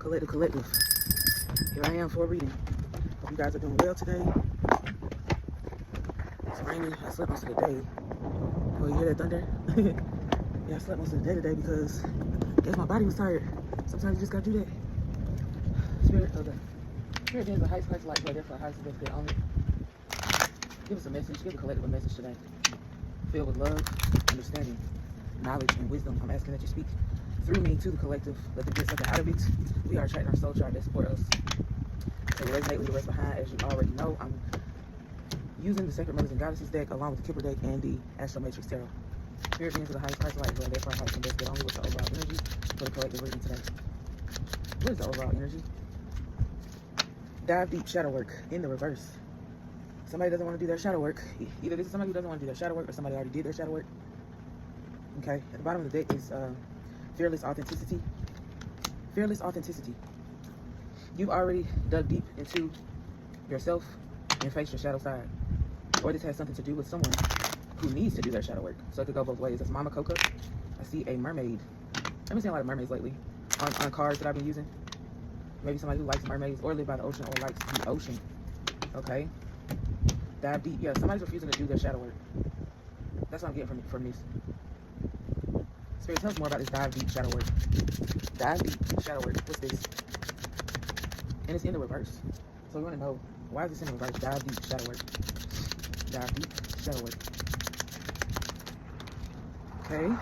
Collective. Here I am for a reading. Hope you guys are doing well today. It's raining. I slept most of the day. Oh, you hear that thunder? Yeah, I slept most of the day today because I guess my body was tired. Sometimes you just gotta do that. Spirit of the Spirit is a high price light right there for a high significant only. Give us a message. Give the collective a message today. Filled with love, understanding, knowledge, and wisdom. I'm asking that you speak through me to the collective. Let them get something out of it. We are attracting our soul chart that support us. So resonate with the rest behind. As you already know, I'm using the Sacred Mothers and Goddesses deck along with the Kipper deck and the Astro Matrix Tarot. Spirit beings of the highest price light, who are there for our highest and best, but only with the overall energy for the collective reading today. What is the overall energy? Dive deep shadow work in the reverse. Somebody doesn't want to do their shadow work. Either this is somebody who doesn't want to do their shadow work or somebody already did their shadow work. Okay, at the bottom of the deck is fearless authenticity. Fearless authenticity. You've already dug deep into yourself and faced your shadow side. Or this has something to do with someone who needs to do their shadow work. So it could go both ways. That's Mama Coca. I see a mermaid. I've been seeing a lot of mermaids lately on cards that I've been using. Maybe somebody who likes mermaids or live by the ocean or likes the ocean. Okay? Dive deep. Yeah, somebody's refusing to do their shadow work. That's what I'm getting from this. Spirit, tell us more about this dive deep shadow work. Dive deep shadow work. What's this? And it's in the reverse. So we want to know, why is this in the reverse? Dive deep shadow work. Dive deep shadow work. Okay.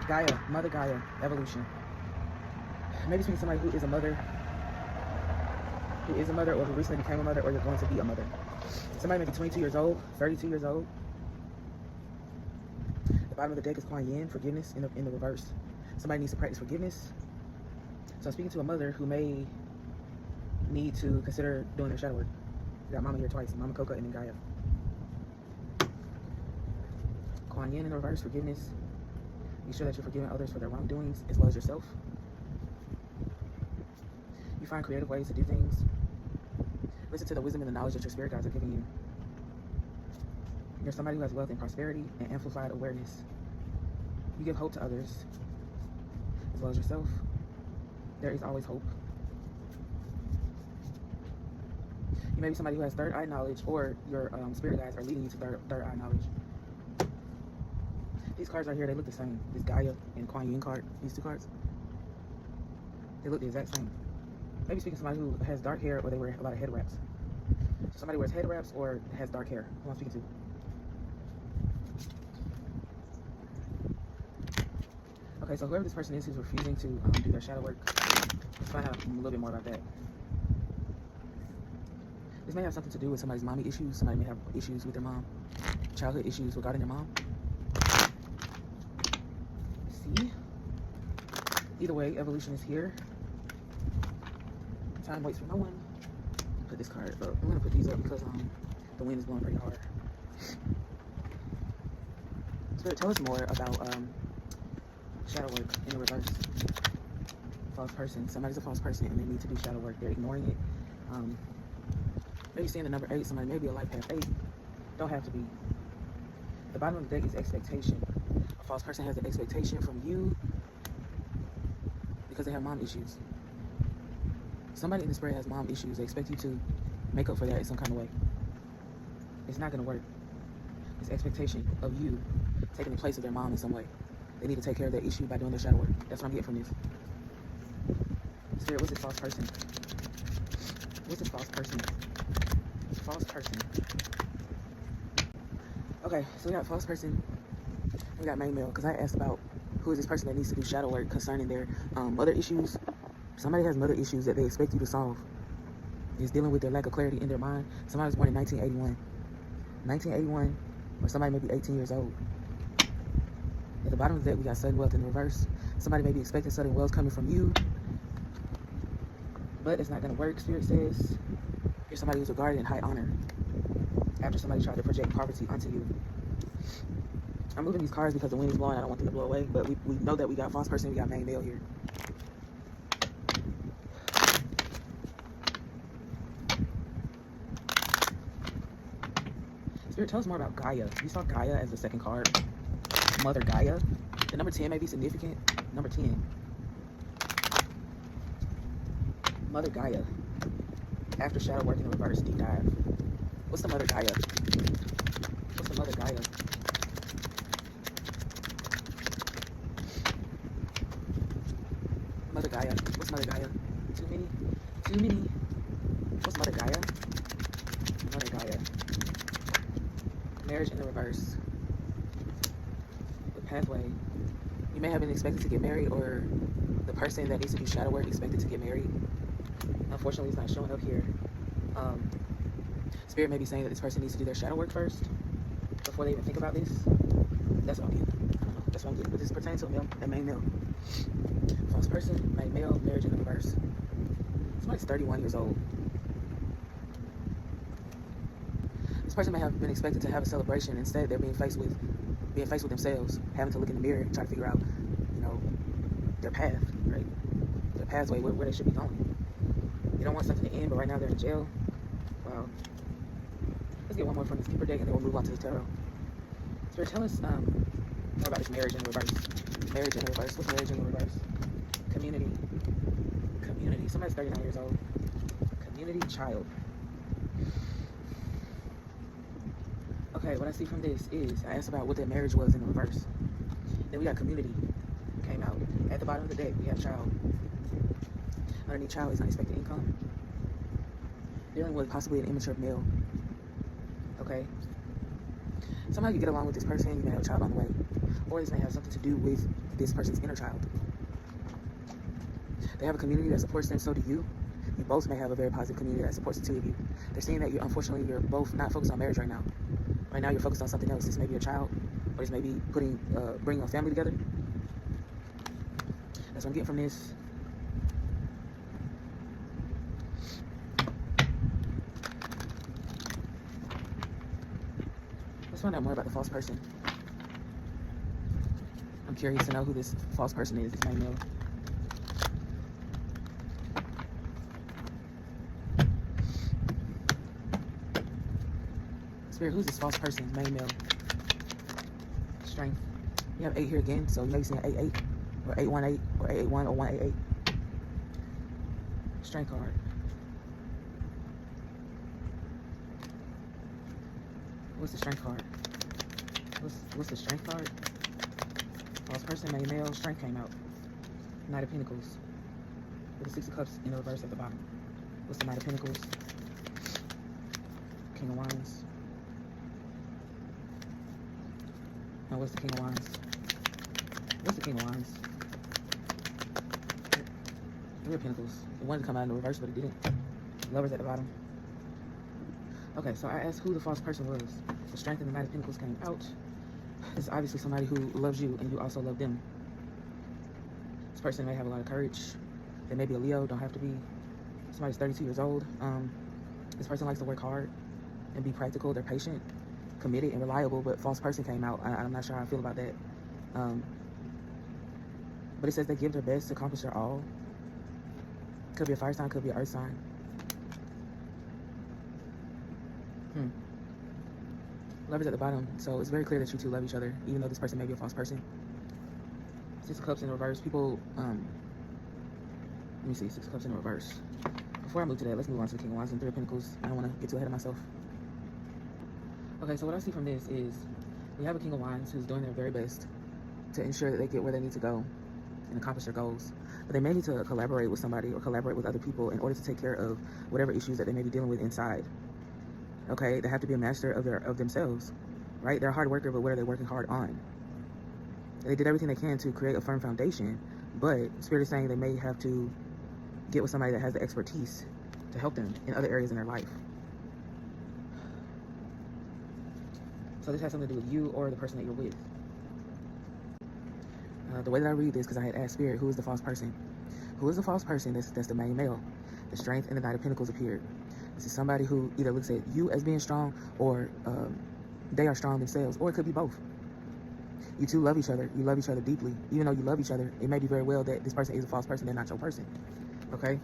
Gaia. Mother Gaia. Evolution. Maybe speaking to somebody who is a mother. Who is a mother or who recently became a mother or you're going to be a mother. Somebody may be 22 years old, 32 years old. The bottom of the deck is Kuan Yin, forgiveness in the reverse. Somebody needs to practice forgiveness. So I'm speaking to a mother who may need to consider doing their shadow work. We got Mama here twice, Mama Coca and then Gaia. Kuan Yin in the reverse, forgiveness. Be sure that you're forgiving others for their wrongdoings as well as yourself. You find creative ways to do things. Listen to the wisdom and the knowledge that your spirit guides are giving you. You're somebody who has wealth and prosperity and amplified awareness. You give hope to others as well as yourself. There is always hope. You may be somebody who has third eye knowledge, or your spirit guides are leading you to third eye knowledge. These cards right here, they look the same. This Gaia and Kuan Yin card, these two cards, they look the exact same. Maybe speaking to somebody who has dark hair or they wear a lot of head wraps. So somebody wears head wraps or has dark hair. Who I'm speaking to. Okay, so whoever this person is who's refusing to do their shadow work, let's find out a little bit more about that. This may have something to do with somebody's mommy issues. Somebody may have issues with their mom. Childhood issues regarding their mom. Let's see. Either way, evolution is here. Time waits for no one. Put this card up. I'm gonna put these up because the wind is blowing pretty hard. Spirit, tell us more about shadow work in the reverse. False person. Somebody's a false person and they need to do shadow work. They're ignoring it. Maybe seeing the number 8. Somebody may be a life path 8. Don't have to be. The bottom of the deck is expectation. A false person has an expectation from you because they have mom issues. Somebody in the spirit has mom issues. They expect you to make up for that in some kind of way. It's not going to work. It's expectation of you taking the place of their mom in some way. They need to take care of that issue by doing their shadow work. That's what I'm getting from this. Spirit, what's this false person? What's this false person? False person. Okay, so we got false person. We got main male. Because I asked about who is this person that needs to do shadow work concerning their mother issues. Somebody has mother issues that they expect you to solve. Is dealing with their lack of clarity in their mind. Somebody was born in 1981. 1981, or somebody may be 18 years old. At the bottom of the deck, we got sudden wealth in the reverse. Somebody may be expecting sudden wealth coming from you, but it's not going to work, Spirit says. You're somebody who's regarded in high honor after somebody tried to project poverty onto you. I'm moving these cards because the wind is blowing. I don't want them to blow away, but we know that we got false person, we got main male here. Spirit, tell us more about Gaia. You saw Gaia as the second card. Mother Gaia. The number 10 may be significant. Number 10. Mother Gaia. After shadow work in the reverse, deep dive. What's the Mother Gaia? What's the Mother Gaia? Mother Gaia. What's Mother Gaia? Too many? Too many? What's Mother Gaia? Mother Gaia. Marriage in the reverse. The pathway. You may have been expected to get married, or the person that needs to do shadow work expected to get married. Unfortunately, it's not showing up here. Spirit may be saying that this person needs to do their shadow work first before they even think about this. That's what I'm getting. That's what I'm getting. But this pertains to a male, a main male. False person, main male, marriage in the reverse. Somebody's 31 years old. This person may have been expected to have a celebration. Instead, they're being faced with themselves, having to look in the mirror and try to figure out, their path, right? Their pathway, where they should be going. They don't want something to end, but right now they're in jail. Wow. Let's get one more from this keeper deck, and then we'll move on to the tarot. Spirit, tell us more about this marriage in the reverse. Marriage in the reverse. What's marriage in the reverse? Community. Community. Somebody's 39 years old. Community, child. Okay, what I see from this is, I asked about what that marriage was in the reverse. Then we got community. Came out. At the bottom of the deck, we have child. Underneath child is unexpected income. Dealing with possibly an immature male. Okay? Somehow you get along with this person, you may have a child on the way. Or this may have something to do with this person's inner child. They have a community that supports them, so do you. You both may have a very positive community that supports the two of you. They're saying that unfortunately you're both not focused on marriage right now. Right now you're focused on something else. This may be a child, or this may be bringing a family together. That's what I'm getting from this. Let's find out more about the false person. I'm curious to know who this false person is. This may know. Spirit, who's this false person? Main male. Strength. You have 8 here again, so you may be seeing 88, or 818, or 881, or 188. Strength card. What's the strength card? What's the strength card? False person, main male, strength came out. Knight of Pentacles. With the 6 of Cups in the reverse at the bottom. What's the Knight of Pentacles? King of Wands. Now what's the King of Wands? What's the King of Wands? Three of Pentacles. It wanted to come out in the reverse, but it didn't. Lovers at the bottom. Okay, so I asked who the false person was. The Strength and the Knight of Pentacles came out. It's obviously somebody who loves you and you also love them. This person may have a lot of courage. They may be a Leo, don't have to be. Somebody's 32 years old. This person likes to work hard and be practical. They're patient, committed, and reliable, but false person came out. I'm not sure how I feel about that. But it says they give their best to accomplish their all. Could be a fire sign, could be an earth sign. Lovers at the bottom, so it's very clear that you two love each other, even though this person may be a false person. 6 of Cups in reverse. People, let me see, 6 of Cups in reverse. Before I move to that, let's move on to the King of Wands and 3 of Pentacles. I don't want to get too ahead of myself. Okay, so what I see from this is we have a King of Wands who's doing their very best to ensure that they get where they need to go and accomplish their goals. But they may need to collaborate with somebody or collaborate with other people in order to take care of whatever issues that they may be dealing with inside. Okay, they have to be a master of themselves, right? They're a hard worker, but what are they working hard on? They did everything they can to create a firm foundation, but Spirit is saying they may have to get with somebody that has the expertise to help them in other areas in their life. So this has something to do with you or the person that you're with. The way that I read this, because I had asked Spirit, who is the false person? Who is the false person? That's the main male. The Strength and the Knight of Pentacles appeared. This is somebody who either looks at you as being strong, or they are strong themselves, or it could be both. You two love each other. You love each other deeply. Even though you love each other, it may be very well that this person is a false person. They're not your person. Okay?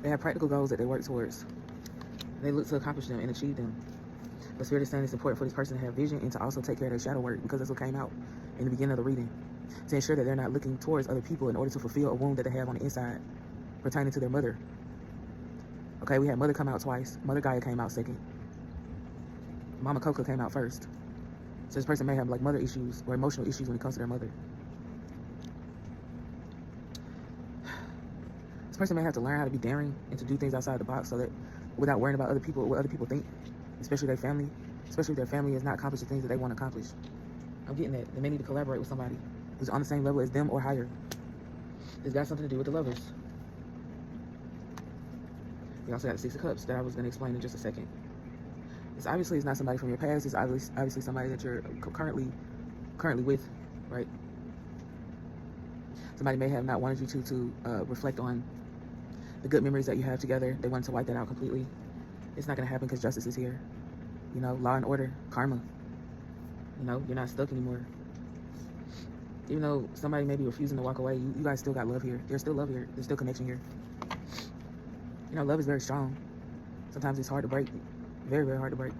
They have practical goals that they work towards. They look to accomplish them and achieve them. But Spirit is saying it's important for this person to have vision and to also take care of their shadow work, because that's what came out in the beginning of the reading. To ensure that they're not looking towards other people in order to fulfill a wound that they have on the inside. pertaining to their mother. Okay, we had Mother come out twice. Mother Gaia came out second. Mama Coca came out first. So this person may have like mother issues or emotional issues when it comes to their mother. This person may have to learn how to be daring and to do things outside the box so that without worrying about other people, what other people think, especially their family, especially if their family has not accomplished the things that they want to accomplish. I'm getting that. They may need to collaborate with somebody who's on the same level as them or higher. It's got something to do with the lovers. We also got the Six of Cups that I was going to explain in just a second. It's obviously not somebody from your past. It's obviously somebody that you're currently with, right? Somebody may have not wanted you to reflect on the good memories that you have together. They wanted to wipe that out completely. It's not going to happen because justice is here. You know, law and order, karma. You know, you're not stuck anymore. Even though somebody may be refusing to walk away, you guys still got love here. There's still love here. There's still connection here. You know, love is very strong. Sometimes it's hard to break. Very, very hard to break.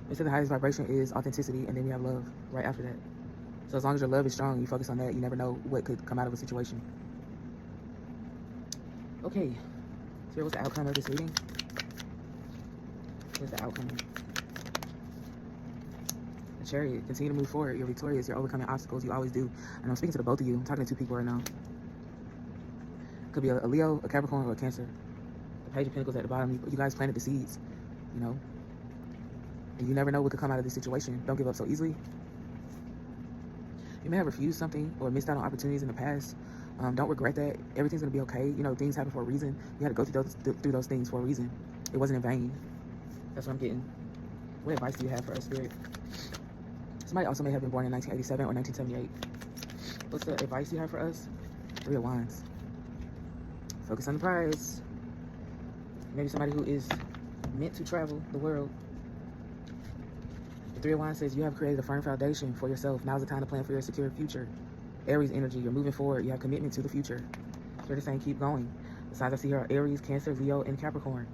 They said the highest vibration is authenticity, and then we have love right after that. So as long as your love is strong, you focus on that, you never know what could come out of a situation. Okay, so what's the outcome of this reading? What's the outcome? The Chariot. Continue to move forward. You're victorious. You're overcoming obstacles. You always do. And I'm speaking to the both of you. I'm talking to two people right now. Could be a Leo, a Capricorn, or a Cancer. The Page of Pentacles at the bottom. You guys planted the seeds, you know. And you never know what could come out of this situation. Don't give up so easily. You may have refused something or missed out on opportunities in the past. Don't regret that. Everything's going to be okay. You know, things happen for a reason. You had to go through those things for a reason. It wasn't in vain. That's what I'm getting. What advice do you have for us, Spirit? Somebody also may have been born in 1987 or 1978. What's the advice you have for us? 3 of Wands. Focus on the prize. Maybe somebody who is meant to travel the world. The 3 of Wands says you have created a firm foundation for yourself. Now's the time to plan for your secure future. Aries energy, you're moving forward. You have commitment to the future. Here to saying keep going. The signs I see here are Aries, Cancer, Leo, and Capricorn.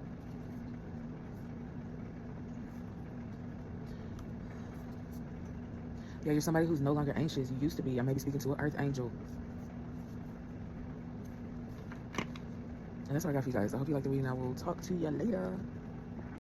Yeah, you're somebody who's no longer anxious. You used to be. I may be speaking to an earth angel. And that's what I got for you guys. I hope you like the reading. I will talk to you later.